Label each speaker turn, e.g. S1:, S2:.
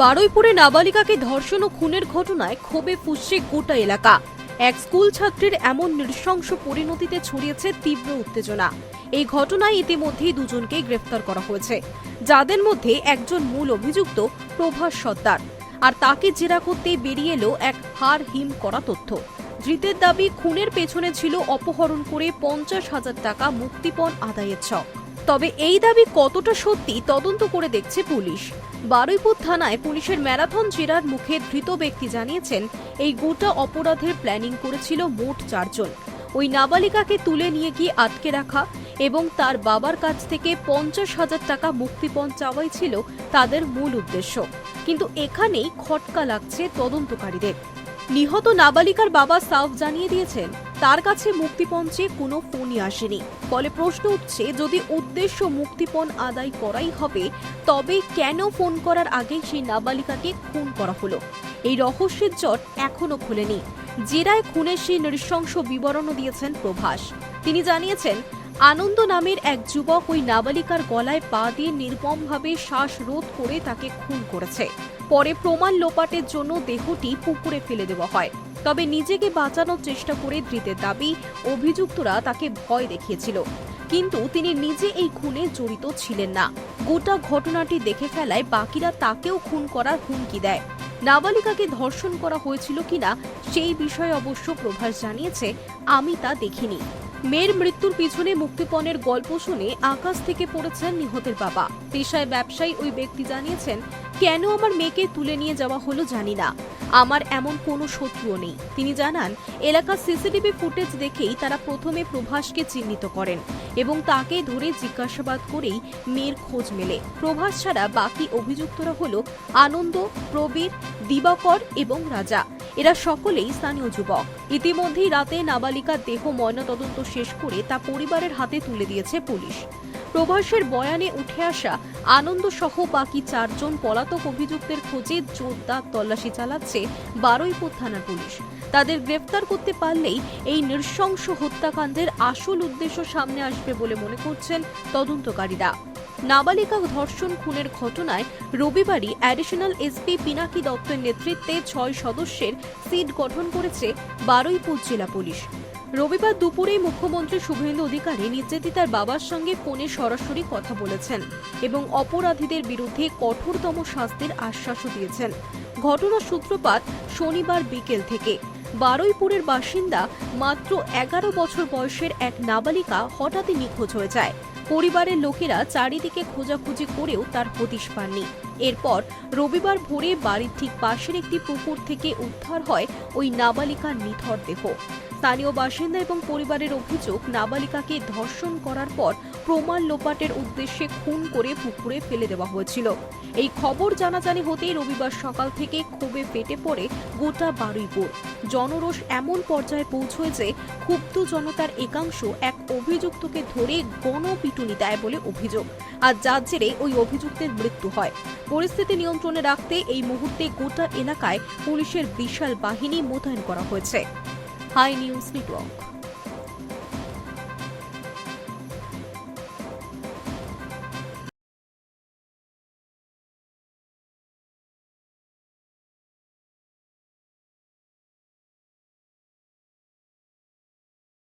S1: বারুইপুরে নাবালিকাকে ধর্ষণ ও খুনের ঘটনায় ক্ষোভে ফুঁসছে গোটা এলাকা। এক স্কুল ছাত্রীর এমন নৃশংস পরিণতিতে ছড়িয়েছে তীব্র উত্তেজনা। এই ঘটনায় ইতিমধ্যেই দুজনকে গ্রেফতার করা হয়েছে, যাদের মধ্যে একজন মূল অভিযুক্ত প্রভাস সর্দার। আর তাকে জেরা করতে বেরিয়ে এলো এক হাড় হিম করা তথ্য। ধৃতের দাবি, খুনের পেছনে ছিল অপহরণ করে 50,000 টাকা মুক্তিপণ আদায়ের ছক। তবে এই দাবি কতটা সত্যি তদন্ত করে দেখছে পুলিশ। বারুইপুর থানায় পুলিশের ম্যারাথন জেরার মুখে ধৃত ব্যক্তি জানিয়েছেন, এই গোটা অপরাধের প্ল্যানিং করেছিল মোট 4 জন। ওই নাবালিকাকে তুলে নিয়ে গিয়ে আটকে রাখা এবং তার বাবার কাছ থেকে 50,000 টাকা মুক্তিপণ চাওয়াই ছিল তাদের মূল উদ্দেশ্য। কিন্তু এখানেই খটকা লাগছে তদন্তকারীদের। নিহত নাবালিকার বাবা সাফ জানিয়ে দিয়েছেন, তার কাছে মুক্তিপণ চেয়ে কোনো ফোনই আসেনি। ফলে প্রশ্ন উঠছে, যদি উদ্দেশ্য মুক্তিপণ আদায় করাই হবে, তবে কেন ফোন করার আগে সেই নাবালিকাকে খুন করা হলো? এই রহস্যের জট এখনো খুলেনি। জেরায় খুনের সেই নৃশংস বিবরণও দিয়েছেন প্রভাস। তিনি জানিয়েছেন, আনন্দ নামের এক যুবক ওই নাবালিকার গলায় পা দিয়ে নির্মমভাবে শ্বাসরোধ করে তাকে খুন করেছে। পরে প্রমাণ লোপাটের জন্য দেহটি পুকুরে ফেলে দেওয়া হয়। তবে নিজেকে বাঁচানোর চেষ্টা করে ধৃতের দাবি, অভিযুক্তরা তাকে ভয় দেখিয়েছিল, কিন্তু তিনি নিজে এই খুনে জড়িত ছিলেন না। গোটা ঘটনাটি দেখে ফেলায় বাকিরা তাকেও খুন করার হুমকি দেয়। নাবালিকাকে ধর্ষণ করা হয়েছিল কিনা সেই বিষয়ে অবশ্য প্রভাস জানিয়েছে, আমি তা দেখিনি। মেয়ের মৃত্যুর পিছনে মুক্তিপণের গল্প শুনে আকাশ থেকে পড়েছেন নিহতের বাবা। পেশায় ব্যবসায়ী ওই ব্যক্তি জানিয়েছেন, কেন আমার মেয়েকে তুলে নিয়ে যাওয়া হলো জানি না, আমার এমন কোনো শত্রুও নেই। তিনি জানান, এলাকার সিসিটিভি ফুটেজ দেখেই তারা প্রথমে প্রভাসকে চিহ্নিত করেন এবং তাকে ধরে জিজ্ঞাসাবাদ করেই মেয়ের খোঁজ মেলে। প্রভাস ছাড়া বাকি অভিযুক্তরা হলো আনন্দ, প্রবীর, দিবাকর এবং রাজা। এরা সকলেই স্থানীয় যুবক। ইতিমধ্যেই রাতে নাবালিকার দেহ ময়নাতদন্ত শেষ করে তা পরিবারের হাতে তুলে দিয়েছে পুলিশ। প্রভাসের বয়ানে উঠে আসা আনন্দ সহ বাকি 4 জন পলাতক অভিযুক্তের খোঁজে জোরদার তল্লাশি চালাচ্ছে বারুইপুর থানার পুলিশ। তাদের গ্রেফতার করতে পারলেই এই নৃশংস হত্যাকাণ্ডের আসল উদ্দেশ্য সামনে আসবে বলে মনে করছেন তদন্তকারীরা। নাবালিকা ধর্ষণ খুনের ঘটনায় রবিবারই অ্যাডিশনাল এসপি পিনাকি দত্তের নেতৃত্বে 6 সদস্যের সিট গঠন করেছে বারুইপুর জেলা পুলিশ। রবিবার দুপুরে মুখ্যমন্ত্রী শুভেন্দু অধিকারী নির্যাতিতার বাবার সঙ্গে ফোনে সরাসরি কথা বলেছেন এবং অপরাধীদের বিরুদ্ধে কঠোরতম শাস্তির আশ্বাসও দিয়েছেন। ঘটনার সূত্রপাত শনিবার বিকেল থেকে। বারুইপুরের বাসিন্দা মাত্র 11 বছর বয়সের এক নাবালিকা হঠাৎই নিখোঁজ হয়ে যায়। পরিবারের লোকেরা চারিদিকে খোঁজাখুঁজি করেও তার হদিশ পাননি। এরপর রবিবার ভোরে বাড়ির ঠিক পাশের একটি পুকুর থেকে উদ্ধার হয় ওই নাবালিকার নিথর দেহ। স্থানীয় বাসিন্দা এবং পরিবারের অভিযোগ, নাবালিকাকে ধর্ষণ করার পর প্রমাণ লোপাটের উদ্দেশ্যে খুন করে পুকুরে ফেলে দেওয়া হয়েছিল। এই খবর জানাজানি হতেই রবিবার সকাল থেকে ক্ষোভে ফেটে পড়ে গোটা বারুইপুর। জনরোষ এমন পর্যায়ে পৌঁছয় যে ক্ষুব্ধ জনতার একাংশ এক অভিযুক্তকে ধরে গণপিটুনি দেয় বলে অভিযোগ, আর যার জেরে ওই অভিযুক্তের মৃত্যু হয়। পরিস্থিতি নিয়ন্ত্রণে রাখতে এই মুহূর্তে গোটা এলাকায় পুলিশের বিশাল বাহিনী মোতায়েন করা হয়েছে। Hi news network.